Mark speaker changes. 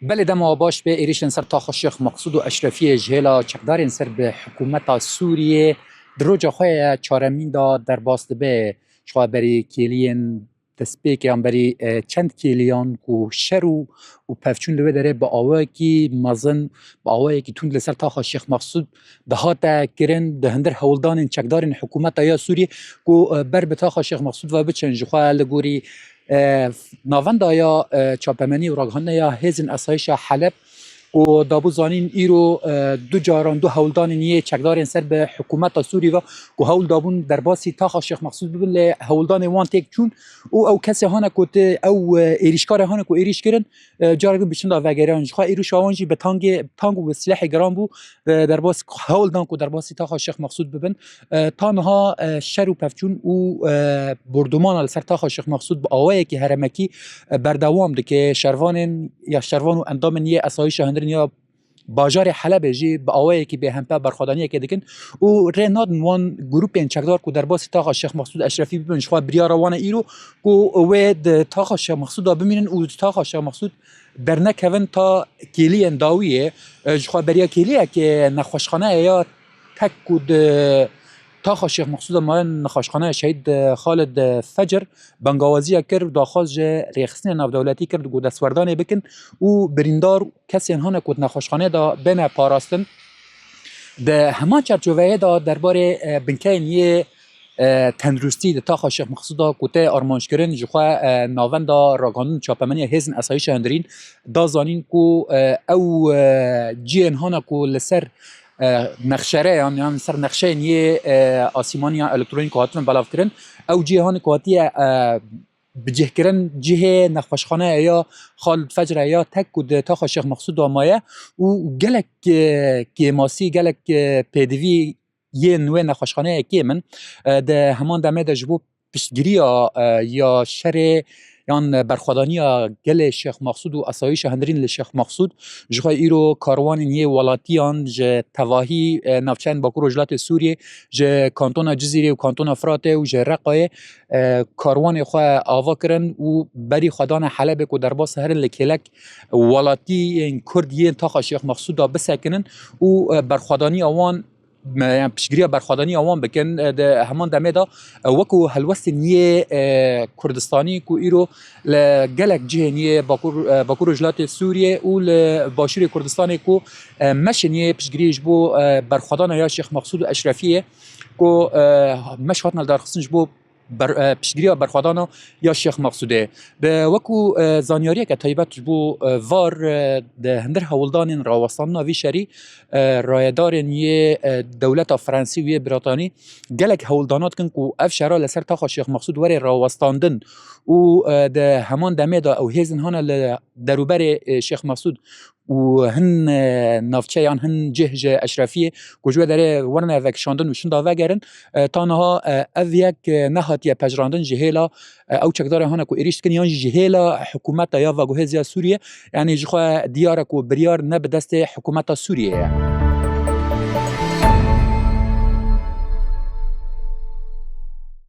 Speaker 1: بله دما باش به ایریشن سر تاخ شیخ مقصود و اشرفی جهلا چقدارین سر به حکومت سوریه دروجه خواه چارمین دا در باست به شما بری کلین تسبیک هم بری چند کلیان کو شرو و پفچون لوه داره با آوه کی مزن با آوه کی تون لسر تاخ شیخ مقصود دهات کرن دهندر هولدان چقدارین حکومت یا سوریه کو بر به تاخ شیخ مقصود و بچن جخواه لگوری ناوند آیا چاپمنی و راگهانه یا هزین اسایش حلب و دابو زانین ایرو دو جاران دو هولدان نیه چکدارین سر به حکومت سوری و هول دابون در باسی تاخ شیخ مقصود ببین ل هولدان وان تک چون او کسی هانا کوت او ایریشکار هانا کو ایریش کرن جارگ بچن دا وگران خو ایرو شاوانجی به تانگ و سلاح گران بو در باس هولدان کو در باسی تاخ شیخ مقصود ببین تانها شر و پفچون او بردمان سر تاخ شیخ مقصود با آوای کی هرمکی بردوام دکه شروان یا شروان و اندام نیه اسایش یا باجار حلب جی با آوایی که به همپا برخوادانی که دکن و رناد وان گروپ چکدار کو در باسی تاخ شیخ مقصود اشرفی ببین شخوا بریار وان ایرو کو وید تاخ شیخ مقصود ببینن و تاخ شیخ مقصود برنه کون تا کلی انداویه شخوا بریا کلیه که نخوشخانه یا تک کود تاخ شیخ مقصود ما نخاشخانه شهید خالد فجر بنگاوازی کرد داخل ریخسن ناو دولتی کرد گو دستوردانه بکن و بریندار کسی هانه کود نخاشخانه دا بین پاراستن ده همان چرچوه دا درباره بنکین یه تندرستی ده تاخ شیخ مقصود کوته آرمانش کردن جخوا ناوند راگانون چاپمنی هزن اسایش هندرین دا زانین کو او جین هانه کو لسر نقشره یعنی سر نقشه نیه آسیمانی الکترونیک هاتون بلاف کرن او جهان کوتی بجه کرن جه نخوشخانه یا خالد فجر یا تک و تاخ شیخ مقصود و مایه و گلک کیماسی گلک پیدوی یه نوع نخوشخانه که من ده همان دمه ده جبو پشتگیری یا شر یان برخوادانی گل شیخ مقصود و اسایش هندرین لشیخ مقصود جخواه ایرو کاروان نیه ولاتیان جه تواهی نفچین باکو رجلات سوریه جه کانتون جزیره و کانتون افراته و جه رقای کاروان خواه آوا کرن و بری خودان حلبه که در باس هرن لکلک ولاتی کردیه تاخ شیخ مقصود بسکنن و برخوادانی آوان يعني بشجريا برخوادانی آوان بکن ده همان دمه دا وکو هلوست نیه کردستانی کو ایرو لگلک جه نیه باکور رجلات سوریه و لباشور کردستانی کو مش نیه بشجریش بو برخوادان یا شیخ مقصود اشرفیه کو مش هاتنا درخصنش بو پشگیری برخوادانا یا شیخ مقصوده به وکو زانیاری که تایبت بو وار ده هندر هولدان راوستان ناوی شری رایدار یه دولت فرانسی و بریتانی گلک هولدانات کن کو اف شرا لسر تاخ شیخ مقصود وری راوستاندن و ده همان دمه دا او هیزن هانا دروبر شیخ مقصود و هن نافچه یان هن جه اشرفیه کجوه داره ورنه وکشاندن و شندا وگرن تانها او یک نهاتیه پجراندن جهیلا او چکدار هانا کو ایریشت کن یان جهیلا حکومت یا وگوهزیا سوریه یعنی جخواه دیاره کو بریار نه به دست حکومت سوریه